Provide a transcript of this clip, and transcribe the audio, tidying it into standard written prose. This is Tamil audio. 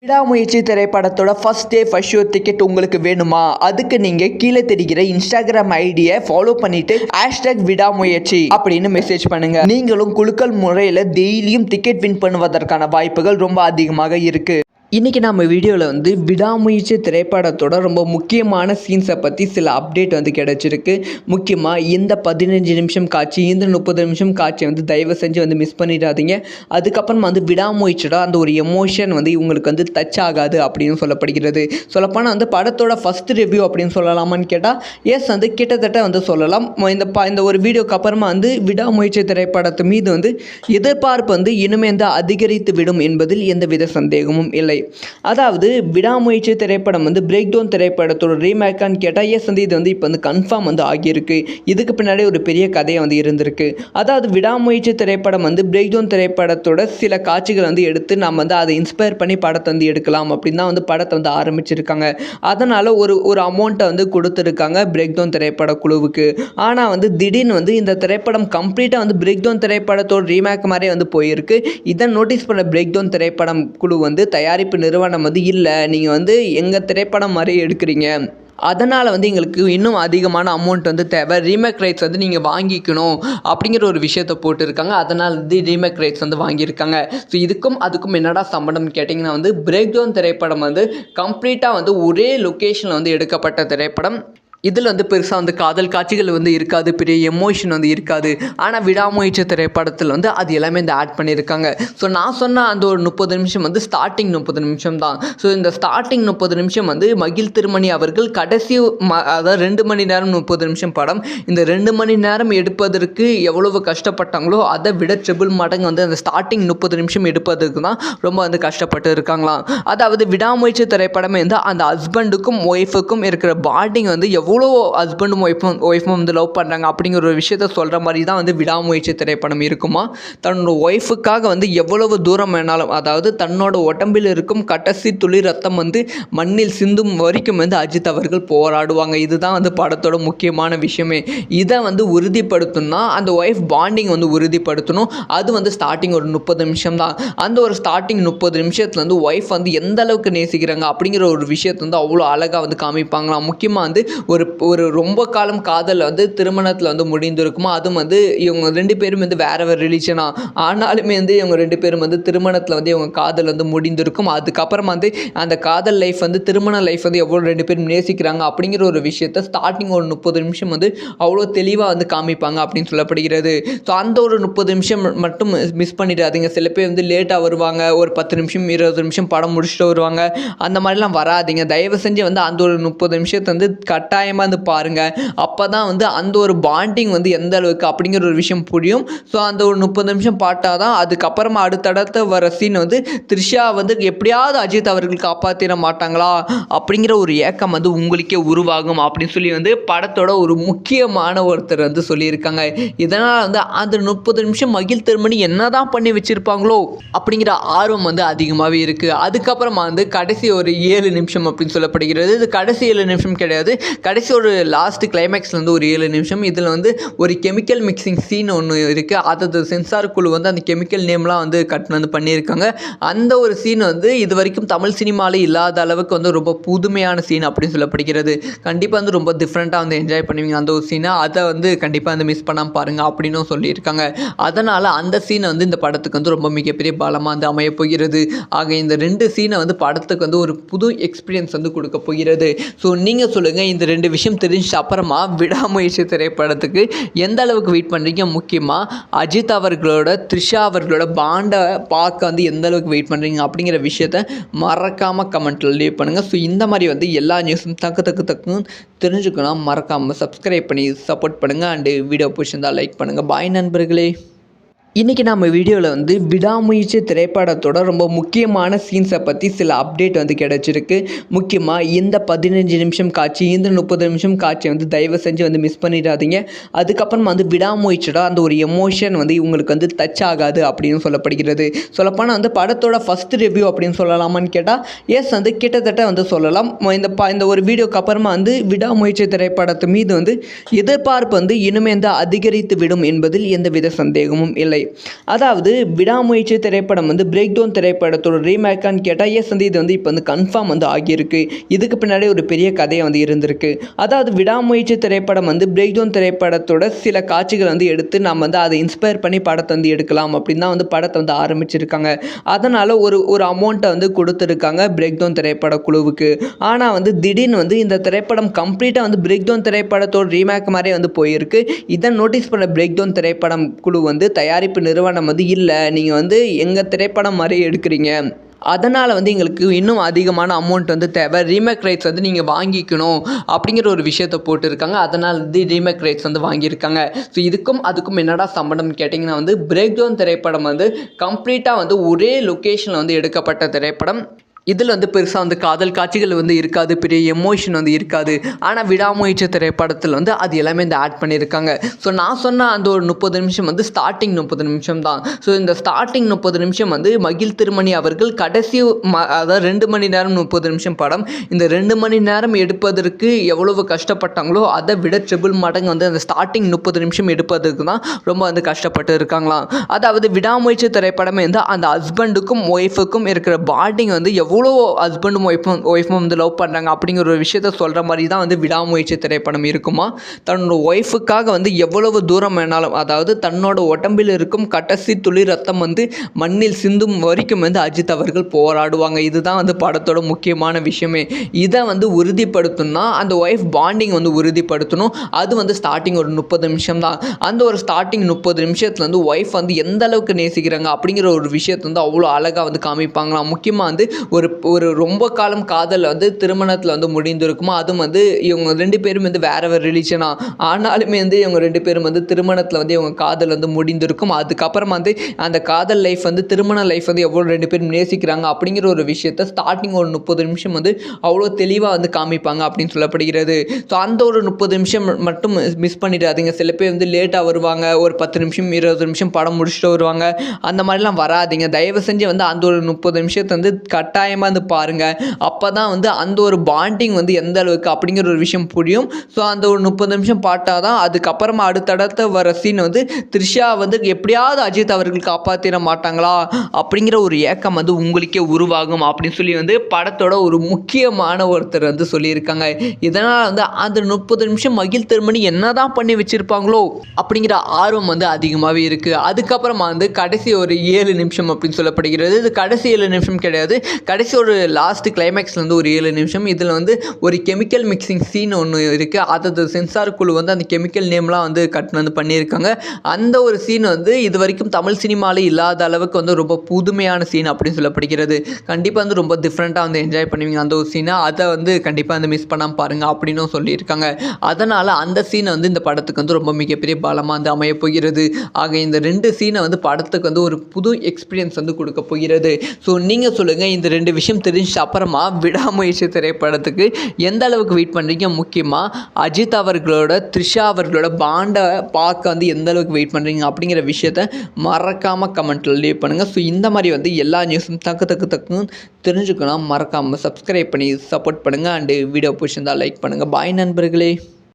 விடாமுயற்சி திரைப்படத்தோட first day first show ticket உங்களுக்கு வேணுமா? அதுக்கு நீங்க கீழே தெரிகிற இன்ஸ்டாகிராம் ஐடியை ஃபாலோ பண்ணிட்டு #விடாமுயற்சி அப்படின்னு மெசேஜ் பண்ணுங்க. நீங்களும் குலுக்கல் முறையில் டெய்லியும் டிக்கெட் வின் பண்ணுவதற்கான வாய்ப்புகள் ரொம்ப அதிகமாக இருக்கு. இன்றைக்கி நம்ம வீடியோவில் விடாமுயற்சி திரைப்படத்தோட ரொம்ப முக்கியமான சீன்ஸை பற்றி சில அப்டேட் கிடச்சிருக்கு. முக்கியமாக இந்த 15 நிமிஷம் காட்சி, இந்த 30 நிமிஷம் காட்சியை தயவு செஞ்சு மிஸ் பண்ணிடாதீங்க. அதுக்கப்புறம் விடாமுயற்சியோட அந்த ஒரு எமோஷன் இவங்களுக்கு டச் ஆகாது அப்படின்னு சொல்லப்படுகிறது. சொல்லப்போனால் படத்தோட ஃபஸ்ட் ரிவ்யூ அப்படின்னு சொல்லலாமான்னு கேட்டால் எஸ் கிட்டத்தட்ட சொல்லலாம். இந்த ஒரு வீடியோக்கு அப்புறமா விடாமுயற்சி திரைப்படத்து மீது எதிர்பார்ப்பு இனிமே அதிகரித்து விடும் என்பதில் எந்தவித சந்தேகமும் இல்லை. அதாவது விடாமுயற்சி திரைப்படம் பிரேக் டவுன் திரைப்படத்தோட ரீமேக்கான்னு கேட்டால் எஸ் இது இப்போ கன்ஃபார்ம் ஆகியிருக்கு. இதுக்கு பின்னாடி ஒரு பெரிய கதையை இருந்திருக்கு. அதாவது விடாமுயற்சி திரைப்படம் பிரேக் டவுன் திரைப்படத்தோட சில காட்சிகள் எடுத்து நம்ம அதை இன்ஸ்பயர் பண்ணி படத்தை எடுக்கலாம் அப்படின்னு தான் படத்தை ஆரம்பிச்சிருக்காங்க. அதனால் ஒரு அமௌண்ட்டை கொடுத்துருக்காங்க பிரேக் டவுன் திரைப்பட குழுவுக்கு. ஆனால் திடீர்னு இந்த திரைப்படம் கம்ப்ளீட்டாக பிரேக் டவுன் திரைப்படத்தோட ரீமேக் மாதிரியே போயிருக்கு. இதை நோட்டீஸ் பண்ண பிரேக் டவுன் திரைப்படம் குழு தயாரிப்பு நிறுவனம் இல்லை, நீங்கள் எங்கள் திரைப்படம் மாதிரி எடுக்கிறீங்க, அதனால் எங்களுக்கு இன்னும் அதிகமான அமௌண்ட் தேவை, ரீமேக் ரைட்ஸ் நீங்கள் வாங்கிக்கணும் அப்படிங்கிற ஒரு விஷயத்தை போட்டுருக்காங்க. அதனால் ரீமேக் ரைட்ஸ் வாங்கியிருக்காங்க. ஸோ இதுக்கும் அதுக்கும் என்னடா சம்பந்தம்னு கேட்டிங்கன்னா பிரேக் டவுன் திரைப்படம் கம்ப்ளீட்டாக ஒரே லொக்கேஷனில் எடுக்கப்பட்ட திரைப்படம். இதில் பெருசாக காதல் காட்சிகள் இருக்காது, பெரிய எமோஷன் இருக்காது. ஆனால் விடாமுயற்சி திரைப்படத்தில் அது எல்லாமே ஆட் பண்ணியிருக்காங்க. ஸோ நான் சொன்ன அந்த ஒரு 30 நிமிஷம் ஸ்டார்டிங் 30 நிமிஷம் தான். ஸோ இந்த ஸ்டார்டிங் 30 நிமிஷம் மகிழ் திருமணி அவர்கள் கடைசி அதாவது 2 மணி நேரம் 30 நிமிஷம் படம். இந்த 2 மணி நேரம் எடுப்பதற்கு எவ்வளவு கஷ்டப்பட்டாங்களோ அதை விட ட்ரிபிள் மடங்கு அந்த ஸ்டார்டிங் 30 நிமிஷம் எடுப்பதற்கு தான் ரொம்ப கஷ்டப்பட்டு இருக்காங்களாம். அதாவது விடாமுயற்சி திரைப்படமே அந்த ஹஸ்பண்டுக்கும் ஒய்ஃபுக்கும் இருக்கிற பாண்டிங் எவ்வளோ ஹஸ்பண்டும் ஒய்ஃபும் லவ் பண்ணுறாங்க அப்படிங்கிற ஒரு விஷயத்த சொல்கிற மாதிரி தான் விடாமுயற்சி திரைப்படம் இருக்குமா. தன்னோட ஒய்ஃபுக்காக எவ்வளவு தூரம் வேணாலும், அதாவது தன்னோட உடம்பில் இருக்கும் கடைசி துளி ரத்தம் மண்ணில் சிந்தும் வரைக்கும் அஜித் அவர்கள் போராடுவாங்க. இதுதான் படத்தோட முக்கியமான விஷயமே. இதை உறுதிப்படுத்தணும்னா அந்த ஒய்ஃப் பாண்டிங் உறுதிப்படுத்தணும். அது ஸ்டார்டிங் ஒரு 30 நிமிஷம் தான். அந்த ஒரு ஸ்டார்டிங் 30 நிமிஷத்துல ஒய்ஃப் எந்த அளவுக்கு நேசிக்கிறாங்க அப்படிங்கிற ஒரு விஷயத்தை அவ்வளோ அழகாக காமிப்பாங்களாம். முக்கியமாக ஒரு ரொம்ப காலம் காதல் திருமணத்தில் முடிந்திருக்குமா. அதுவும் இவங்க 2 பேரும் வேறு வேறு ரிலீஜனாக ஆனாலுமே இவங்க 2 பேரும் திருமணத்தில் இவங்க காதல் முடிந்திருக்கும். அதுக்கப்புறமா அந்த காதல் லைஃப் திருமண லைஃப் எவ்வளோ 2 பேரும் நேசிக்கிறாங்க அப்படிங்கிற ஒரு விஷயத்தை ஸ்டார்டிங் ஒரு 30 நிமிஷம் அவ்வளோ தெளிவாக காமிப்பாங்க அப்படின்னு சொல்லப்படுகிறது. ஸோ அந்த ஒரு 30 நிமிஷம் மட்டும் மிஸ் பண்ணிடாதீங்க. சில பேர் லேட்டாக வருவாங்க, ஒரு 10 நிமிஷம் 20 நிமிஷம் படம் முடிச்சுட்டு வருவாங்க. அந்த மாதிரிலாம் வராதிங்க. தயவு செஞ்சு அந்த ஒரு 30 நிமிஷத்தை கட்டாயமாக பாருங்கள். அப்போ தான் அந்த ஒரு பாண்டிங் எந்த அளவுக்கு அப்படிங்கிற ஒரு விஷயம் புரியும். ஸோ அந்த ஒரு 30 நிமிஷம் பார்த்தா தான் அதுக்கப்புறமா அடுத்தடுத்த வர சீன் த்ரிஷா எப்படியாவது அஜித் அவர்கள் காப்பாற்றிட மாட்டாங்களா அப்படிங்கிற ஒரு ஏக்கம் உங்களுக்கே உருவாகும் அப்படின்னு சொல்லி படத்தோட ஒரு முக்கியமான ஒருத்தர் சொல்லியிருக்காங்க. இதனால் அந்த 30 நிமிஷம் மகிழ் திருமணி என்ன தான் பண்ணி வச்சுருப்பாங்களோ அப்படிங்கிற ஆர்வம் அதிகமாகவே இருக்குது. அதுக்கப்புறமா கடைசி ஒரு 7 நிமிஷம் அப்படின்னு சொல்லப்படுகிறது. இது கடைசி 7 நிமிஷம் கிடையாது, கடைசி ஒரு லாஸ்ட் கிளைமேக்ஸில் ஒரு 7 நிமிஷம். இதில் ஒரு கெமிக்கல் மிக்சிங் சீன் ஒன்று இருக்குது. அதாவது சென்சார் குழு அந்த கெமிக்கல் நேம்லாம் கட் பண்ணியிருக்காங்க. அந்த ஒரு சீன் இது வரைக்கும் தமிழ் சினிமாவில் இல்லாத அளவுக்கு ரொம்ப புதுமையான சீன் அப்படின்னு சொல்லப்படுகிறது. கண்டிப்பாக ரொம்ப டிஃப்ரெண்ட்டாக என்ஜாய் பண்ணுவீங்க அந்த ஒரு சீனை. அதை கண்டிப்பாக மிஸ் பண்ணாமல் பாருங்கள் அப்படின்னும் சொல்லியிருக்காங்க. அதனால் அந்த சீனை இந்த படத்துக்கு ரொம்ப மிகப்பெரிய பலமாக அமைய போகிறது. ஆக இந்த 2 சீனை படத்துக்கு ஒரு புது எக்ஸ்பீரியன்ஸ் கொடுக்க போகிறது. ஸோ நீங்கள் சொல்லுங்கள், இந்த 2 விஷயம் தெரிஞ்ச அப்புறமா விடாமுயற்சி திரைப்படத்துக்கு எந்த அளவுக்கு வெயிட் பண்ணுறீங்க? முக்கியமாக அஜித் அவர்களோட த்ரிஷா அவர்களோட பாண்டை பார்க்க எந்த அளவுக்கு வெயிட் பண்ணுறீங்க அப்படிங்கிற விஷயத்த மறக்காமல் கமெண்ட்டில் லீவ் பண்ணுங்கள். ஸோ இந்த மாதிரி எல்லா நியூஸும் தக்கு தெரிஞ்சுக்கணும். மறக்காமல் சப்ஸ்கிரைப் பண்ணி சப்போர்ட் பண்ணுங்கள். அண்டு வீடியோ பிடிச்சிருந்தால் லைக் பண்ணுங்கள். பாய் நண்பர்களே. இன்றைக்கி நம்ம வீடியோவில் விடாமுயற்சி திரைப்படத்தோட ரொம்ப முக்கியமான சீன்ஸை பற்றி சில அப்டேட் கிடச்சிருக்கு. முக்கியமாக இந்த 15 நிமிஷம் காட்சி, இந்த 30 நிமிஷம் காட்சி தயவு செஞ்சு மிஸ் பண்ணிடாதீங்க. அதுக்கப்புறமா விடாமுயற்சியோட அந்த ஒரு எமோஷன் இவங்களுக்கு டச் ஆகாது அப்படின்னு சொல்லப்படுகிறது. சொல்லப்போனால் படத்தோட ஃபஸ்ட் ரிவ்யூ அப்படின்னு சொல்லலாமான்னு கேட்டால் எஸ் கிட்டத்தட்ட சொல்லலாம். இந்த ஒரு வீடியோக்கு அப்புறமா விடாமுயற்சி திரைப்படத்து மீது எதிர்பார்ப்பு இனிமே அதிகரித்து விடும் என்பதில் எந்தவித சந்தேகமும் இல்லை. அதாவது விடாமுயற்சி திரைப்படம் வந்து பிரேக் டவுன் திரைப்படத்தோட ரீமேக்கான்னு கேட்டால் எஸ் வந்து இது வந்து இப்போ வந்து கன்ஃபார்ம் வந்து ஆகியிருக்கு. இதுக்கு பின்னாடி ஒரு பெரிய கதையை வந்து இருந்திருக்கு. அதாவது விடாமுயற்சி திரைப்படம் வந்து பிரேக் டவுன் திரைப்படத்தோட சில காட்சிகள் வந்து எடுத்து நம்ம வந்து அதை இன்ஸ்பயர் பண்ணி படத்தை வந்து எடுக்கலாம் அப்படின்னு தான் வந்து படத்தை வந்து ஆரம்பிச்சிருக்காங்க. அதனால் ஒரு அமௌண்ட்டை வந்து கொடுத்துருக்காங்க பிரேக் டவுன் திரைப்பட குழுவுக்கு. ஆனால் வந்து திடீர்னு வந்து இந்த திரைப்படம் கம்ப்ளீட்டாக வந்து பிரேக் டவுன் திரைப்படத்தோட ரீமேக் மாதிரியே வந்து போயிருக்கு. இதை நோட்டீஸ் பண்ண பிரேக் டவுன் திரைப்படம் குழு வந்து தயாரிப்பு நிறுவனம் வந்து இல்லை, நீங்கள் வந்து எங்கள் திரைப்படம் மாதிரி எடுக்கிறீங்க, அதனால் வந்து எங்களுக்கு இன்னும் அதிகமான அமௌண்ட் வந்து தேவை, ரீமேக் ரைட்ஸ் வந்து நீங்கள் வாங்கிக்கணும் அப்படிங்கிற ஒரு விஷயத்தை போட்டுருக்காங்க. அதனால் வந்து ரீமேக் ரைட்ஸ் வந்து வாங்கியிருக்காங்க. ஸோ இதுக்கும் அதுக்கும் என்னடா சம்பந்தம் கேட்டிங்கன்னா வந்து பிரேக் டவுன் திரைப்படம் வந்து கம்ப்ளீட்டாக வந்து ஒரே லொக்கேஷனில் வந்து எடுக்கப்பட்ட திரைப்படம். இதில் வந்து பெருசாக வந்து காதல் காட்சிகள் வந்து இருக்காது, பெரிய எமோஷன் வந்து இருக்காது. ஆனால் விடாமுயற்சி திரைப்படத்தில் வந்து அது எல்லாமே இந்த ஆட் பண்ணியிருக்காங்க. ஸோ நான் சொன்ன அந்த ஒரு 30 நிமிஷம் வந்து ஸ்டார்டிங் 30 நிமிஷம் தான். ஸோ இந்த ஸ்டார்டிங் 30 நிமிஷம் வந்து மகிழ் திருமணி அவர்கள் கடைசி அதாவது 2 மணி நேரம் 30 நிமிஷம் படம். இந்த 2 மணி நேரம் எடுப்பதற்கு எவ்வளவு கஷ்டப்பட்டாங்களோ அதை விட ட்ரிபிள் மடங்கு வந்து அந்த ஸ்டார்டிங் 30 நிமிஷம் எடுப்பதற்கு தான் ரொம்ப வந்து கஷ்டப்பட்டு இருக்காங்களாம். அதாவது விடாமுயற்சி திரைப்படமே வந்து அந்த ஹஸ்பண்டுக்கும் ஒய்ஃபுக்கும் இருக்கிற பாண்டிங் வந்து எவ்வளோ ஹஸ்பண்டும் ஒய்ஃபும் வந்து லவ் பண்ணுறாங்க அப்படிங்கிற ஒரு விஷயத்த சொல்கிற மாதிரி தான் வந்து விடாமுயற்சி திரைப்படம் இருக்குமா. தன்னோட ஒய்ஃபுக்காக வந்து எவ்வளவு தூரம் வேணாலும், அதாவது தன்னோட உடம்பில் இருக்கும் கடைசி துளி ரத்தம் வந்து மண்ணில் சிந்தும் வரைக்கும் வந்து அஜித் அவர்கள் போராடுவாங்க. இதுதான் வந்து படத்தோட முக்கியமான விஷயமே. இதை வந்து உறுதிப்படுத்தணும்னா அந்த ஒய்ஃப் பாண்டிங் வந்து உறுதிப்படுத்தணும். அது வந்து ஸ்டார்டிங் ஒரு 30 நிமிஷம் தான். அந்த ஒரு ஸ்டார்டிங் 30 நிமிஷத்தில் வந்து ஒய்ஃப் வந்து எந்த அளவுக்கு நேசிக்கிறாங்க அப்படிங்கிற ஒரு விஷயத்தை வந்து அவ்வளோ அழகாக வந்து காமிப்பாங்களாம். முக்கியமாக வந்து ஒரு ரொம்ப காலம் காதல் வந்து திருமணத்தில் வந்து முடிந்திருக்குமா. அதுவும் வந்து இவங்க 2 பேரும் வந்து வேற ரிலீஜனாக ஆனாலுமே வந்து இவங்க 2 பேரும் வந்து திருமணத்தில் வந்து இவங்க காதல் வந்து முடிந்திருக்கும். அதுக்கப்புறமா வந்து அந்த காதல் லைஃப் வந்து திருமண லைஃப் வந்து எவ்வளோ 2 பேரும் நேசிக்கிறாங்க அப்படிங்கிற ஒரு விஷயத்தை ஸ்டார்டிங் ஒரு 30 நிமிஷம் வந்து அவ்வளோ தெளிவாக வந்து காமிப்பாங்க அப்படின்னு சொல்லப்படுகிறது. ஸோ அந்த ஒரு 30 நிமிஷம் மட்டும் மிஸ் பண்ணிடாதீங்க. சில பேர் வந்து லேட்டாக வருவாங்க, ஒரு 10 நிமிஷம் 20 நிமிஷம் படம் முடிச்சுட்டு வருவாங்க. அந்த மாதிரிலாம் வராதிங்க. தயவு செஞ்சு வந்து அந்த ஒரு 30 நிமிஷத்தை வந்து கட்டாயமாக வந்து பாருங்கள். அப்போ தான் வந்து அந்த ஒரு பாண்டிங் வந்து எந்த அளவுக்கு அப்படிங்கிற ஒரு விஷயம் புரியும். ஸோ அந்த ஒரு 30 நிமிஷம் பார்த்தா தான் அதுக்கப்புறமா அடுத்தடுத்த வர சீன் வந்து த்ரிஷா வந்து எப்படியாவது அஜித் அவர்கள் காப்பாற்றிட மாட்டாங்களா அப்படிங்கிற ஒரு ஏக்கம் வந்து உங்களுக்கே உருவாகும் அப்படின்னு சொல்லி வந்து படத்தோட ஒரு முக்கியமான ஒருத்தர் வந்து சொல்லியிருக்காங்க. இதனால் வந்து அந்த 30 நிமிஷம் மகிழ் திருமணி என்ன தான் பண்ணி வச்சுருப்பாங்களோ அப்படிங்கிற ஆர்வம் வந்து அதிகமாகவே இருக்குது. அதுக்கப்புறமா வந்து கடைசி ஒரு 7 நிமிஷம் அப்படின்னு சொல்லப்படுகிறது. இது கடைசி 7 நிமிஷம் கிடையாது, கடைசி ஒரு லாஸ்ட் கிளைமேக்ஸ்லேருந்து ஒரு 7 நிமிஷம். இதில் வந்து ஒரு கெமிக்கல் மிக்சிங் சீன் ஒன்று இருக்குது. அது சென்சார் குழு வந்து அந்த கெமிக்கல் நேம்லாம் வந்து வந்து பண்ணியிருக்காங்க. அந்த ஒரு சீன் வந்து இது வரைக்கும் தமிழ் சினிமாவில் இல்லாத அளவுக்கு வந்து ரொம்ப புதுமையான சீன் அப்படின்னு சொல்லப்படுகிறது. கண்டிப்பாக வந்து ரொம்ப டிஃப்ரெண்ட்டாக வந்து என்ஜாய் பண்ணுவீங்க அந்த ஒரு சீனை. அதை வந்து கண்டிப்பாக வந்து மிஸ் பண்ணாமல் பாருங்கள் அப்படின்னும் சொல்லியிருக்காங்க. அதனால் அந்த சீனை வந்து இந்த படத்துக்கு வந்து ரொம்ப மிகப்பெரிய பலமாக வந்து அமைய போகிறது. ஆக இந்த 2 சீனை வந்து படத்துக்கு வந்து ஒரு புது எக்ஸ்பீரியன்ஸ் வந்து கொடுக்க போகிறது. ஸோ நீங்கள் சொல்லுங்கள், இந்த 2 விஷயம் தெரிஞ்ச அப்புறமா விடாமுயற்சி திரைப்படத்துக்கு எந்த அளவுக்கு வெயிட் பண்ணுறீங்க? முக்கியமாக அஜித் அவர்களோட த்ரிஷா அவர்களோட பாண்டை பார்க்க வந்து எந்த அளவுக்கு வெயிட் பண்ணுறீங்க அப்படிங்கிற விஷயத்த மறக்காமல் கமெண்ட்டில் லீவ் பண்ணுங்கள். ஸோ இந்த மாதிரி வந்து எல்லா நியூஸும் தக்கு தெரிஞ்சுக்கணும். மறக்காமல் சப்ஸ்கிரைப் பண்ணி சப்போர்ட் பண்ணுங்கள். அண்டு வீடியோ பிடிச்சிருந்தால் லைக் பண்ணுங்கள். பாய் நண்பர்களே.